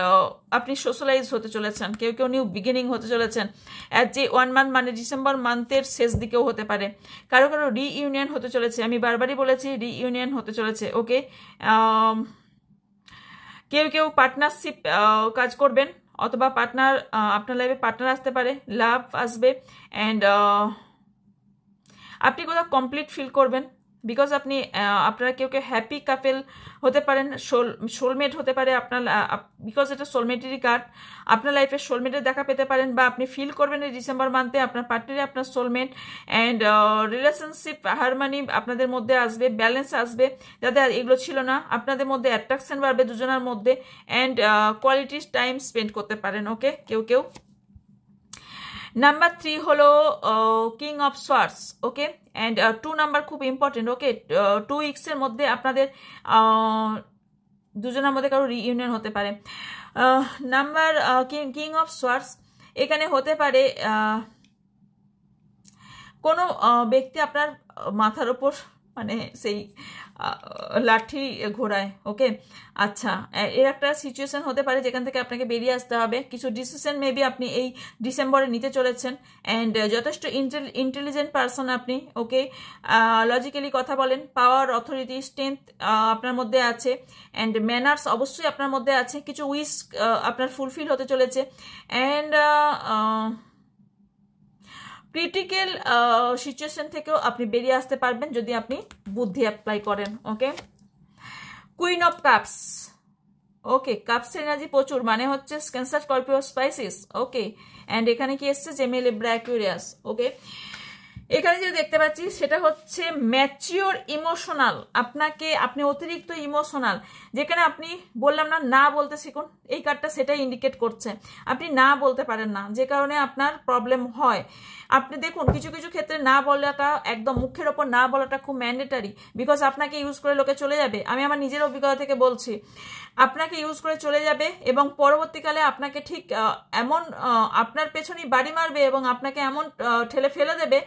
আপনি সোশ্যালাইজ হতে চলেছেন, কেউ কেউ নিউ বিগিনিং হতে চলেছেন। অ্যাট যে 1 মান্থ মানে ডিসেম্বর মান্থের শেষ দিকেও হতে পারে। কারো কারো রিইউনিয়ন হতে চলেছে, আমি বারবারই বলেছি রিইউনিয়ন হতে চলেছে। ওকে, কেউ কেউ পার্টনারশিপ কাজ করবেন, অথবা পার্টনার, আপনার লাইফে পার্টনার আসতে পারে, লাভ আসবে, অ্যান্ড আপনি কোথাও কমপ্লিট ফিল করবেন, বিকজ আপনি আপনারা কেউ কেউ হ্যাপি কাপেল হতে পারেন, সোলমেট হতে পারে আপনার, বিকজ এটা সোলমেটেরই কার্ড। আপনার লাইফে সোলমেটের দেখা পেতে পারেন, বা আপনি ফিল করবেন এই ডিসেম্বর মান্থে আপনার পার্টনারে আপনার সোলমেট, অ্যান্ড রিলেশনশিপ হারমোনি আপনাদের মধ্যে আসবে, ব্যালেন্স আসবে, যাতে এগুলো ছিল না, আপনাদের মধ্যে অ্যাট্রাকশন বাড়বে দুজনের মধ্যে, অ্যান্ড কোয়ালিটি টাইম স্পেন্ড করতে পারেন। ওকে, কেউ কেউ। নাম্বার 3 হলো king of swords. Okay, and 2 number খুব ইম্পর্টেন্ট। ওকে, 2 উইকসের মধ্যে আপনাদের দুজনের মধ্যে কারো রিইউনিয়ন হতে পারে। নাম্বার কিং অফ সোয়ার্ডস, এখানে হতে পারে কোনো ব্যক্তি আপনার মাথার ওপর মানে সেই লাঠি ঘোরায়। ওকে, আচ্ছা, এর একটা সিচুয়েশন হতে পারে যেখান থেকে আপনাকে বেরিয়ে আসতে হবে। কিছু ডিসিশন মেবি আপনি এই ডিসেম্বরে নিতে চলেছেন, অ্যান্ড যথেষ্ট ইন্টেলিজেন্ট পারসন আপনি। ওকে, লজিক্যালি কথা বলেন, পাওয়ার, অথরিটি, স্ট্রেংথ আপনার মধ্যে আছে, অ্যান্ড ম্যানার্স অবশ্যই আপনার মধ্যে আছে। কিছু উইশ আপনার ফুলফিল হতে চলেছে, অ্যান্ড ক্রিটিক্যাল সিচুয়েশন থেকেও আপনি বেরিয়ে আসতে পারবেন যদি আপনি বুদ্ধি অ্যাপ্লাই করেন। Okay, queen of cups. Okay, কাপসের এনার্জি প্রচুর, মানে হচ্ছে Cancer, Scorpio, Pisces. Okay, and এখানে কি এসছে, জেমেল, লিব্রা, অ্যাকুয়ারিয়াস। ওকে, এখানে যে দেখতে পাচ্ছি সেটা হচ্ছে ম্যাচিওর ইমোশনাল। আপনি অতিরিক্ত ইমোশনাল, যেখানে আপনি বললাম না, না বলতে শিখুন, এই কার্ডটা সেটাই ইন্ডিকেট করছে। আপনি না বলতে পারেন না, যে কারণে আপনার প্রবলেম হয়। আপনি দেখুন কিছু কিছু ক্ষেত্রে না বলাটা, একদম মুখের ওপর না বলাটা খুব ম্যান্ডেটারি, বিকজ আপনাকে ইউজ করে লোকে চলে যাবে। আমি আমার নিজের অভিজ্ঞতা থেকে বলছি, আপনাকে ইউজ করে চলে যাবে এবং পরবর্তীকালে আপনাকে ঠিক এমন আপনার পেছনেই বাড়ি মারবে এবং আপনাকে এমন ঠেলে ফেলে দেবে,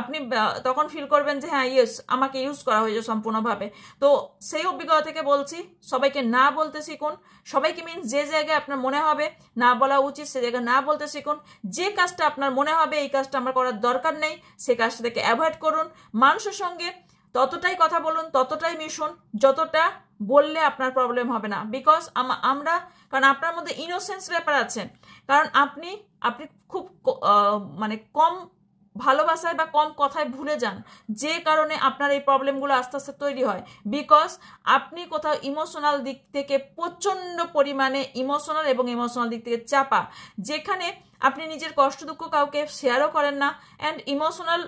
আপনি তখন ফিল করবেন যে হ্যাঁ ইয়েস, আমাকে ইউজ করা হয়েছে সম্পূর্ণভাবে। তো সেই অভিজ্ঞতা থেকে বলছি, সবাইকে না বলতে শিখুন। সবাইকে মিনস যে জায়গায় আপনার মনে হবে না বলা উচিত সে জায়গায় না বলতে শিখুন। যে কাজটা আপনার মনে হবে এই কাজটা আমার করার দরকার নেই, সে কাজটা থেকে অ্যাভয়েড করুন। মানুষের সঙ্গে ততটাই কথা বলুন, ততটাই মিশুন যতটা বললে আপনার প্রবলেম হবে না। বিকজ আমরা, কারণ আপনার মধ্যে ইনোসেন্স ব্যাপার আছে, কারণ আপনি খুব মানে কম ভালোবাসায় বা কম কথায় ভুলে যান, যে কারণে আপনার এই প্রবলেমগুলো আস্তে আস্তে তৈরি হয়। বিকজ আপনি কোথাও ইমোশনাল দিক থেকে প্রচণ্ড পরিমাণে ইমোশনাল এবং ইমোশনাল দিক থেকে চাপা, যেখানে আপনি নিজের কষ্ট দুঃখ কাউকে শেয়ারও করেন না, অ্যান্ড ইমোশনাল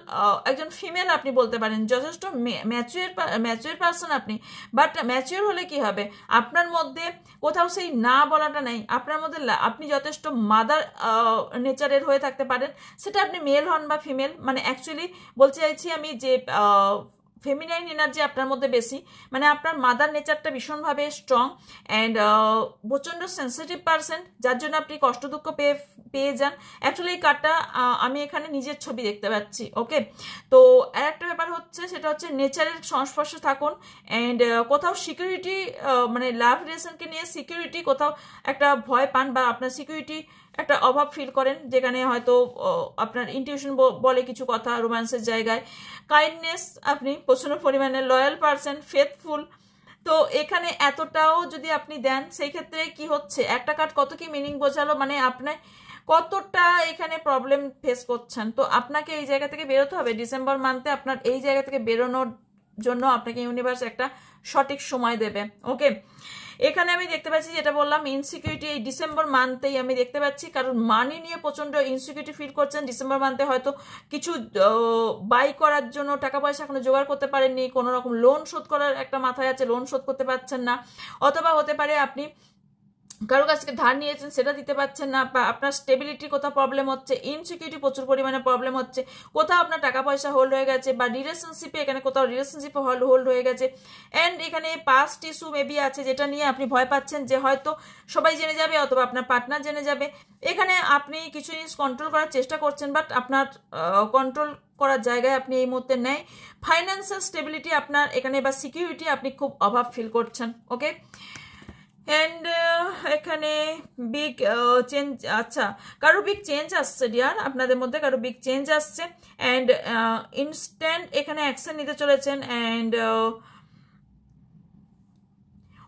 একজন ফিমেল আপনি বলতে পারেন, যথেষ্ট ম্যাচিওর পারসন আপনি। বাট ম্যাচিওর হলে কি হবে, আপনার মধ্যে কোথাও সেই না বলাটা নেই। আপনার মধ্যে আপনি যথেষ্ট মাদার নেচারের হয়ে থাকতে পারেন, সেটা আপনি মেল হন বা ফিমেল। মানে অ্যাকচুয়ালি বলতে চাইছি আমি যে ফেমিনাইন এনার্জি আপনার মধ্যে বেশি, মানে আপনার মাদার নেচারটা ভীষণভাবে স্ট্রং, অ্যান্ড প্রচণ্ড সেন্সিটিভ পারসন, যার জন্য আপনি কষ্ট দুঃখ পেয়ে যান। অ্যাকচুয়ালি এই কার্ডটা আমি এখানে নিজের ছবি দেখতে পাচ্ছি। ওকে, তো আর একটা ব্যাপার হচ্ছে, সেটা হচ্ছে নেচারের সংস্পর্শে থাকুন, অ্যান্ড কোথাও সিকিউরিটি, মানে লাভ রিলেশনকে নিয়ে সিকিউরিটি কোথাও একটা ভয় পান, বা আপনার সিকিউরিটি একটা অভাব ফিল করেন, যেখানে হয়তো আপনার ইনটিউশন বলে কিছু কথা রোম্যান্সের জায়গায়। কাইন্ডনেস, আপনি প্রচুর পরিমাণে লয়াল পারসন, ফেথফুল। তো এখানে এতটাও যদি আপনি দেন, সেই ক্ষেত্রে কি হচ্ছে, একটা কার্ড কত কি মিনিং বোঝালো, মানে আপনার কতটা এখানে প্রবলেম ফেস করছেন। তো আপনাকে এই জায়গা থেকে বেরোতে হবে ডিসেম্বর মান্থে। আপনার এই জায়গা থেকে বেরোনোর জন্য আপনাকে ইউনিভার্স একটা সঠিক সময় দেবে। ওকে, এখানে আমি দেখতে পাচ্ছি, যেটা বললাম ইনসিকিউরিটি এই ডিসেম্বর মান্থেই আমি দেখতে পাচ্ছি, কারণ মানি নিয়ে প্রচন্ড ইনসিকিউরিটি ফিল করছেন ডিসেম্বর মান্থে। হয়তো কিছু বাই করার জন্য টাকা পয়সা এখনো জোগাড় করতে পারেননি, কোনো রকম লোন শোধ করার একটা মাথায় আছে, লোন শোধ করতে পারছেন না, অথবা হতে পারে আপনি কারো কাছ থেকে ধার নিয়েছেন সেটা দিতে পারছেন না, বা আপনার স্টেবিলিটির কোথাও প্রবলেম হচ্ছে, ইনসিকিউরিটি প্রচুর পরিমাণে প্রবলেম হচ্ছে, কোথাও আপনার টাকা পয়সা হোল্ড হয়ে গেছে, বা রিলেশনশিপে এখানে কোথাও রিলেশনশিপে হোল্ড হয়ে গেছে। অ্যান্ড এখানে পাস্ট ইস্যু মেবি আছে যেটা নিয়ে আপনি ভয় পাচ্ছেন যে হয়তো সবাই জেনে যাবে অথবা আপনার পার্টনার জেনে যাবে। এখানে আপনি কিছু জিনিস কন্ট্রোল করার চেষ্টা করছেন, বাট আপনার কন্ট্রোল করার জায়গায় আপনি এই মুহূর্তে নেই। ফাইন্যান্সিয়াল স্টেবিলিটি আপনার এখানে বা সিকিউরিটি আপনি খুব অভাব ফিল করছেন। ওকে, অ্যান্ড এখানে বিগ চেঞ্জ, আচ্ছা কারো বিগ চেঞ্জ আসছে ডিয়ার, আপনাদের মধ্যে কারো বিগ চেঞ্জ আসছে। অ্যান্ড ইনস্ট্যান্ট এখানে অ্যাকশন নিতে চলেছেন। অ্যান্ড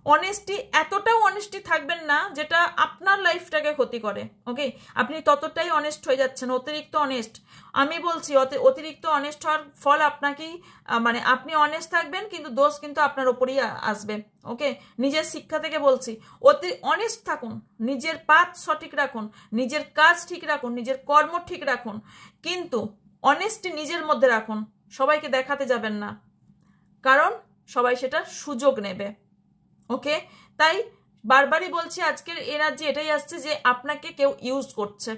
অনেস্টি, এতটাও অনেস্টি থাকবেন না যেটা আপনার লাইফটাকে ক্ষতি করে। ওকে, আপনি ততটাই অনেস্ট হয়ে যাচ্ছেন, অতিরিক্ত অনেস্ট। আমি বলছি অতিরিক্ত অনেস্ট হওয়ার ফল আপনাকেই, মানে আপনি অনেস্ট থাকবেন কিন্তু দোষ কিন্তু আপনার ওপরেই আসবে। ওকে, নিজের শিক্ষা থেকে বলছি, অনেস্ট থাকুন, নিজের পাথ সঠিক রাখুন, নিজের কাজ ঠিক রাখুন, নিজের কর্ম ঠিক রাখুন, কিন্তু অনেস্টি নিজের মধ্যে রাখুন, সবাইকে দেখাতে যাবেন না, কারণ সবাই সেটা সুযোগ নেবে। ওকে, তাই বারবারই বলছি আজকের এনার্জি এটাই আসছে যে আপনাকে কেউ ইউজ করছে,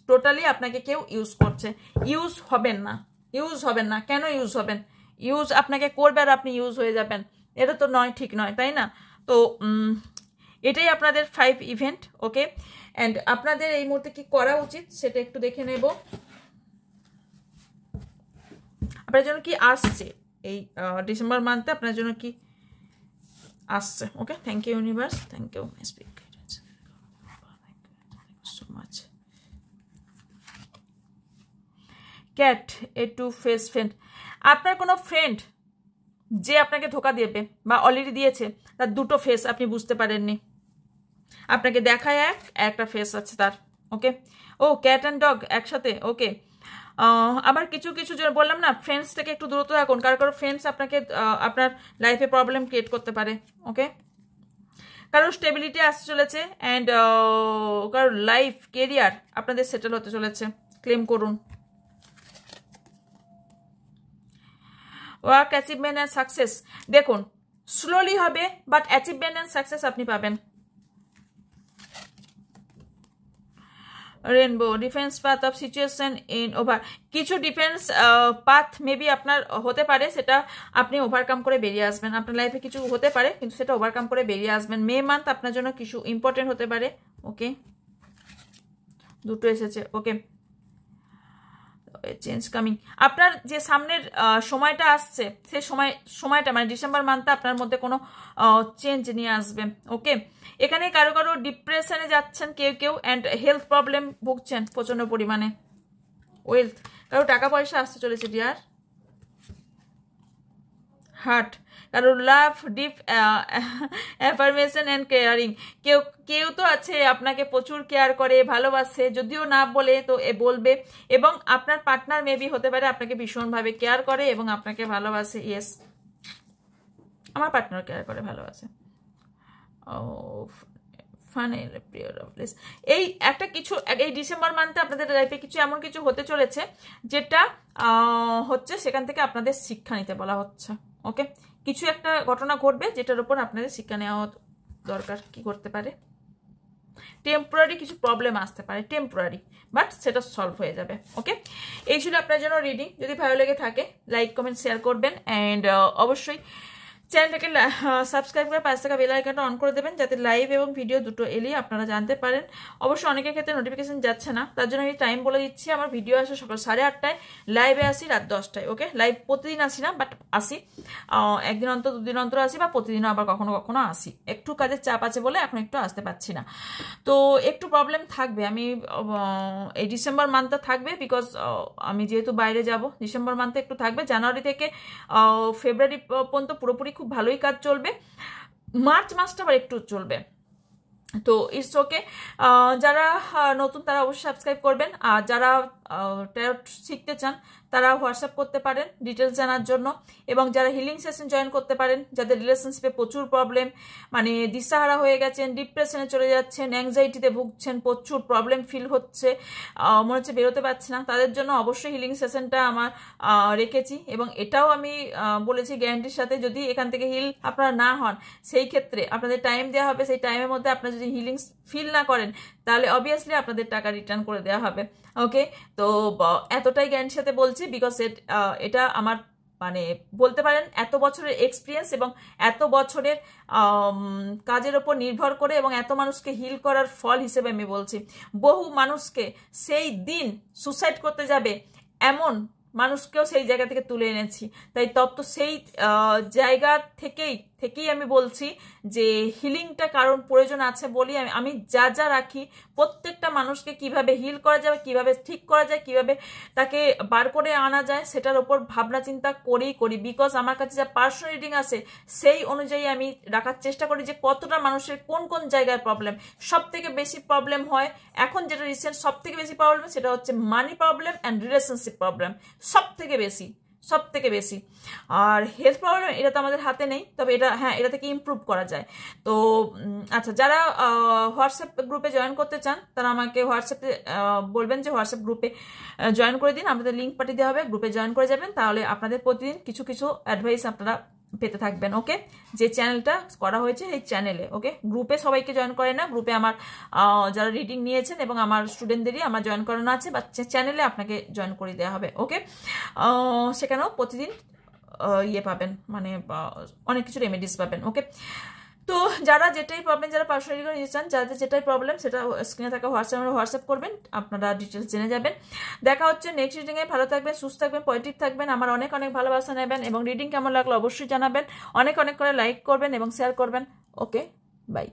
টোটালি আপনাকে কেউ ইউজ করছে। ইউজ হবেন না, ইউজ হবেন না। কেন ইউজ হবেন? ইউজ আপনাকে করবে আর আপনি ইউজ হয়ে যাবেন, এটা তো নয়, ঠিক নয়, তাই না? তো এটাই আপনাদের 5 ইভেন্ট। ওকে, অ্যান্ড আপনাদের এই মুহূর্তে কি করা উচিত সেটা একটু দেখে নেব। আপনার জন্য কি আসছে এই ডিসেম্বর মান্থে, আপনার জন্য কি আসছে? Okay, thank you universe, thank you so much. Cat a two face friend, আপনার কোনো ফ্রেন্ড যে আপনাকে ধোকা দেবে বা অলরেডি দিয়েছে, তার দুটো ফেস আপনি বুঝতে পারেননি, আপনাকে দেখায় একটা ফেস আছে তার। ওকে, ও ক্যাট অ্যান্ড ডগ একসাথে। ওকে, আবার কিছু কিছু বললাম না, ফ্রেন্ডস থেকে একটু দূরত্ব রাখুন, কারো ফ্রেন্ডস আপনাকে আপনার লাইফে প্রবলেম ক্রিয়েট করতে পারে। ওকে, কারো স্টেবিলিটি আসতে চলেছে, অ্যান্ড কারো লাইফ কেরিয়ার আপনাদের সেটেল হতে চলেছে, ক্লেম করুন। ওয়ার্ক অ্যাচিভমেন্ট অ্যান্ড সাকসেস, দেখুন স্লোলি হবে বাট অ্যাচিভমেন্ট অ্যান্ড সাকসেস আপনি পাবেন। Rainbow defence path of situation in over, কিছু ডিফেন্স পাথ মেবি আপনার হতে পারে, সেটা আপনি ওভারকাম করে বেরিয়ে আসবেন। আপনার লাইফে কিছু হতে পারে কিন্তু সেটা ওভারকাম করে বেরিয়ে আসবেন। মে মান্থ আপনার জন্য কিছু ইম্পর্টেন্ট হতে পারে। ওকে, দুটো এসেছে। ওকে, চেঞ্জ কামিং, আপনার যে সামনের সময়টা আসছে সেই সময়টা মানে ডিসেম্বর মান্থে আপনার মধ্যে কোনো চেঞ্জ নিয়ে আসবে। ওকে, এখানে কারো কারো ডিপ্রেশনে যাচ্ছেন কেউ কেউ, অ্যান্ড হেলথ প্রবলেম ভুগছেন প্রচন্ড পরিমাণে। ওয়েলথ, কারো টাকা পয়সা আসতে চলেছে ডিয়ার। হার্ট, কারো লাভ ডিপ অ্যাফার্মেশন অ্যান্ড কেয়ারিং, কেউ তো আছে আপনাকে প্রচুর কেয়ার করে, ভালোবাসে, যদিও না বলে তো বলবে, এবং আপনার পার্টনার মেবি হতে পারে আপনাকে ভীষণভাবে কেয়ার করে এবং আপনাকে ভালোবাসে। ইয়েস, আমার পার্টনার কেয়ার করে, ভালোবাসে। ও এই একটা কিছু এই ডিসেম্বর মান্থে আপনাদের লাইফে কিছু এমন কিছু হতে চলেছে যেটা হচ্ছে সেখান থেকে আপনাদের শিক্ষা নিতে বলা হচ্ছে। ওকে, কিছু একটা ঘটনা ঘটবে যেটার উপর আপনাদের শিক্ষা নেওয়া দরকার। কি করতে পারে? টেম্পোরারি কিছু প্রবলেম আসতে পারে, টেম্পোরারি, বাট সেটা সলভ হয়ে যাবে। ওকে, এই ছিল আপনার জন্য রিডিং। যদি ভালো লেগে থাকে লাইক কমেন্ট শেয়ার করবেন, অ্যান্ড অবশ্যই চ্যানেলটাকে সাবস্ক্রাইব করে পাশে থাকা বেল আইকনটা অন করে দেবেন, যাতে লাইভ এবং ভিডিও দুটো এলেই আপনারা জানতে পারেন। অবশ্যই অনেকের ক্ষেত্রে নোটিফিকেশন যাচ্ছে না, তার জন্য আমি টাইম বলে দিচ্ছি। আমার ভিডিও আসে সকাল 8:30টায়, লাইভে আসি রাত 10টায়। ওকে, লাইভ প্রতিদিন আসি না, বাট আসি, একদিন অন্তর দুদিন অন্তর আসি, বা প্রতিদিনও আবার কখনো কখনো আসি। একটু কাজের চাপ আছে বলে এখন একটু আসতে পারছি না, তো একটু প্রবলেম থাকবে। আমি এই ডিসেম্বর মান্থটা থাকবে, বিকজ আমি যেহেতু বাইরে যাব, ডিসেম্বর মান্থে একটু থাকবে। জানুয়ারি থেকে ফেব্রুয়ারি পর্যন্ত পুরোপুরি খুব ভালোই কাজ চলবে, মার্চ মাসটা আবার একটু চলবে। তো ইটস ওকে, যারা নতুন তারা অবশ্যই সাবস্ক্রাইব করবেন, আর যারা ট্যারট শিখতে চান তারা হোয়াটসঅ্যাপ করতে পারেন ডিটেলস জানার জন্য, এবং যারা হিলিং সেশন জয়েন করতে পারেন, যাদের রিলেশনশিপে প্রচুর প্রবলেম, মানে দিশাহারা হয়ে গেছেন, ডিপ্রেশনে চলে যাচ্ছেন, অ্যাংজাইটিতে ভুগছেন, প্রচুর প্রবলেম ফিল হচ্ছে, মনে হচ্ছে বেরোতে পারছি না, তাদের জন্য অবশ্যই হিলিং সেশনটা আমার রেখেছি। এবং এটাও আমি বলেছি গ্যারান্টির সাথে, যদি এখান থেকে হিল আপনারা না হন সেই ক্ষেত্রে আপনাদের টাইম দেওয়া হবে, সেই টাইমের মধ্যে আপনারা যদি হিলিং ফিল না করেন তাহলে অবভিয়াসলি আপনাদের টাকা রিটার্ন করে দেওয়া হবে। ওকে, তো এতটাই গ্যারান্টির সাথে বলছি বিকজ এটা আমার মানে বলতে পারেন এত বছরের এক্সপিরিয়েন্স এবং এত বছরের কাজের ওপর নির্ভর করে এবং এত মানুষকে হিল করার ফল হিসেবে আমি বলছি। বহু মানুষকে সেই দিন সুসাইড করতে যাবে এমন মানুষকেও সেই জায়গা থেকে তুলে এনেছি। তাই তত্ত্ব সেই জায়গা থেকেই আমি বলছি যে হিলিংটা কারণ প্রয়োজন আছে বলি আমি যা যা রাখি প্রত্যেকটা মানুষকে কিভাবে হিল করা যাবে, কিভাবে ঠিক করা যায়, কিভাবে তাকে বার করে আনা যায় সেটার ওপর ভাবনা চিন্তা করি। বিকজ আমার কাছে যা পার্সোনাল রিডিং আছে সেই অনুযায়ী আমি রাখার চেষ্টা করি যে কতটা মানুষের কোন কোন জায়গায় প্রবলেম। সব থেকে বেশি প্রবলেম হয় এখন যেটা রিসেন্ট সব থেকে বেশি প্রবলেম সেটা হচ্ছে money problem and relationship problem, সব থেকে বেশি। আর হেলথ প্রবলেম এটা তো আমাদের হাতে নেই, তবে এটা থেকে ইমপ্রুভ করা যায়। তো আচ্ছা, যারা হোয়াটসঅ্যাপ গ্রুপে জয়েন করতে চান তারা আমাকে হোয়াটসঅ্যাপে বলবেন যে হোয়াটসঅ্যাপ গ্রুপে জয়েন করে দিন, আপনাদের লিঙ্ক পাঠিয়ে দেওয়া হবে, গ্রুপে জয়েন করে যাবেন, তাহলে আপনাদের প্রতিদিন কিছু অ্যাডভাইস আপনারা পেতে থাকবেন। ওকে, যে চ্যানেলটা করা হয়েছে এই চ্যানেলে, ওকে, গ্রুপে সবাইকে জয়েন করে না, গ্রুপে আমার যারা রিডিং নিয়েছেন এবং আমার স্টুডেন্টদেরই আমার জয়েন করানো আছে, বা চ্যানেলে আপনাকে জয়েন করে দেওয়া হবে। ওকে, সেখানেও প্রতিদিন পাবেন, মানে অনেক কিছু রেমেডিস পাবেন। ওকে, তো যারা যেটাই প্রবলেম, যারা পার্সোনালি করে নিতে চান, যাদের যেটাই প্রবলেম সেটা স্ক্রিনে থাকা হোয়াটসঅ্যাপ করবেন, আপনারা ডিটেলস জেনে যাবেন। দেখা হচ্ছে নেক্সট রিডিংয়ে। ভালো থাকবেন, সুস্থ থাকবেন, পজিটিভ থাকবেন, আমার অনেক ভালোবাসা নেবেন, এবং রিডিং কেমন লাগলো অবশ্যই জানাবেন, অনেক করে লাইক করবেন এবং শেয়ার করবেন। ওকে, বাই।